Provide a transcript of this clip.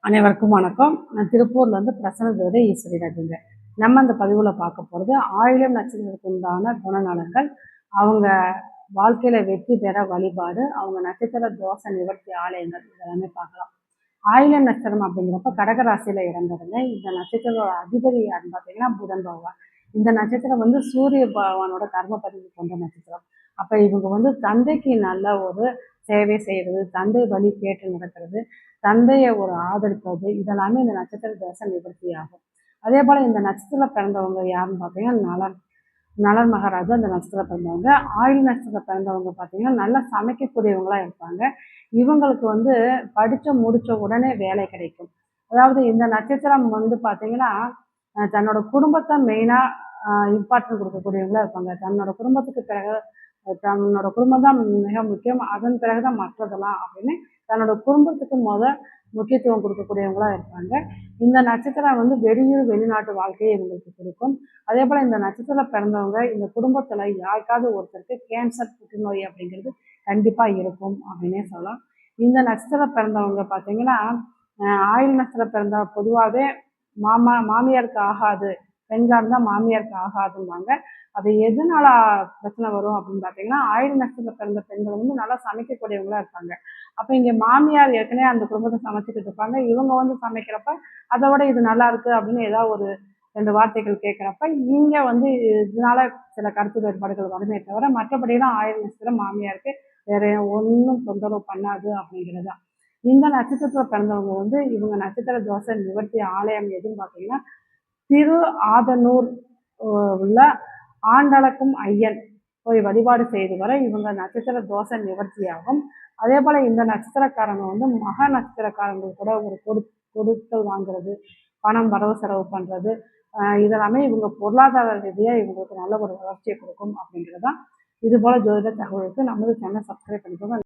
அனைவருக்கும் வணக்கம். நான் திருப்பூர்லேருந்து பிரசன்ன ஜோதி ஈஸ்வரி ராஜுங்க. நம்ம அந்த பதிவில் பார்க்க போகிறது ஆயிலம் நட்சத்திரத்துக்கு உண்டான குணநலங்கள், அவங்க வாழ்க்கையில் வெற்றி பெற வழிபாடு, அவங்க நட்சத்திர தோஷ நிவர்த்தி ஆலயங்கள் இதெல்லாமே பார்க்கலாம். ஆயிலம் நட்சத்திரம் அப்படிங்கிறப்ப கடகராசியில் இறங்குதுங்க. இந்த நட்சத்திரோட அதிபதி யாருன்னு பார்த்தீங்கன்னா புதன் பகவான். இந்த நட்சத்திரம் சூரிய பகவானோட கர்ம பதிவு கொண்ட நட்சத்திரம். அப்போ இவங்க தந்தைக்கு நல்ல ஒரு சேவை செய்கிறது, தந்தை வழி கேட்டு நடக்கிறது, தந்தையை ஒரு ஆதரிப்பது, இதெல்லாமே இந்த நட்சத்திர தோஷ நிவர்த்தி ஆகும். அதே போல் இந்த நட்சத்திரம் பிறந்தவங்க யாருன்னு பார்த்தீங்கன்னா நலன் மகாராஜா இந்த நட்சத்திரம் பிறந்தவங்க. ஆயுள் நட்சத்திரம் பிறந்தவங்க பார்த்தீங்கன்னா நல்லா சமைக்கக்கூடியவங்களாக இருப்பாங்க. இவங்களுக்கு படித்த முடித்த உடனே வேலை கிடைக்கும். அதாவது இந்த நட்சத்திரம் பார்த்தீங்கன்னா தன்னோட குடும்பத்தை மெயினாக இம்பார்ட்டன்ட் கொடுக்கக்கூடியவங்களா இருப்பாங்க. தன்னோட குடும்பத்துக்கு பிறகு தன்னோட குடும்பம் தான் மிக முக்கியம், அதன் பிறகுதான் மற்றதெல்லாம் அப்படின்னு தன்னோட குடும்பத்துக்கு முக்கியத்துவம் கொடுக்கக்கூடியவங்களா இருப்பாங்க. இந்த நட்சத்திரம் வெளியூர் வெளிநாட்டு வாழ்க்கையை இவங்களுக்கு கொடுக்கும். அதே போல் இந்த நட்சத்திரம் பிறந்தவங்க இந்த குடும்பத்தில் யாருக்காவது ஒருத்தருக்கு கேன்சர் புற்றுநோய் அப்படிங்கிறது கண்டிப்பாக இருக்கும் அப்படின்னே சொல்லலாம். இந்த நட்சத்திரம் பிறந்தவங்க பார்த்தீங்கன்னா ஆயுள் நட்சத்திரம் பிறந்த பொதுவாகவே மாமியாருக்கு ஆகாது, பெண்களாக இருந்தால் மாமியாருக்கு ஆகாதும்பாங்க. அது எதனால பிரச்சனை வரும் அப்படின்னு பார்த்தீங்கன்னா ஆயுள் நட்சத்திரம் பிறந்த பெண்கள் நல்லா சமைக்கக்கூடியவங்களா இருப்பாங்க. அப்போ இங்கே மாமியார் ஏற்கனவே அந்த குடும்பத்தை சமைச்சிக்கிட்டு இருப்பாங்க. இவங்க சமைக்கிறப்ப அதை விட இது நல்லா இருக்கு அப்படின்னு ஏதாவது ஒரு 2 வார்த்தைகள் கேட்குறப்ப இங்கே இதனால சில கருத்து வேறுபாடுகள் வருமே தவிர மற்றபடியெல்லாம் ஆயுள் நட்சத்திரம் மாமியாருக்கு வேற ஒன்றும் தொந்தரவு பண்ணாது அப்படிங்கிறது தான். இந்த நட்சத்திரத்தில் பிறந்தவங்க இவங்க நட்சத்திர தோஷ நிவர்த்தி ஆலயம் எதுன்னு பார்த்தீங்கன்னா திரு ஆதனூர் உள்ள ஆண்டளக்கும் ஐயன் போய் வழிபாடு செய்து வர இவங்க நட்சத்திர தோஷ நிவர்த்தியாகும். அதே போல் இந்த நட்சத்திரக்காரங்க மக நட்சத்திரக்காரங்கள் கூட ஒரு கொடுக்கல் வாங்குறது, பணம் வரவு செலவு பண்ணுறது, இதெல்லாமே இவங்க பொருளாதார ரீதியாக இவங்களுக்கு நல்ல ஒரு வளர்ச்சியை கொடுக்கும் அப்படிங்கிறது தான். இது போல் ஜோதிட தகவலுக்கு நமது சேனல் சப்ஸ்கிரைப் பண்ணிக்கோங்க.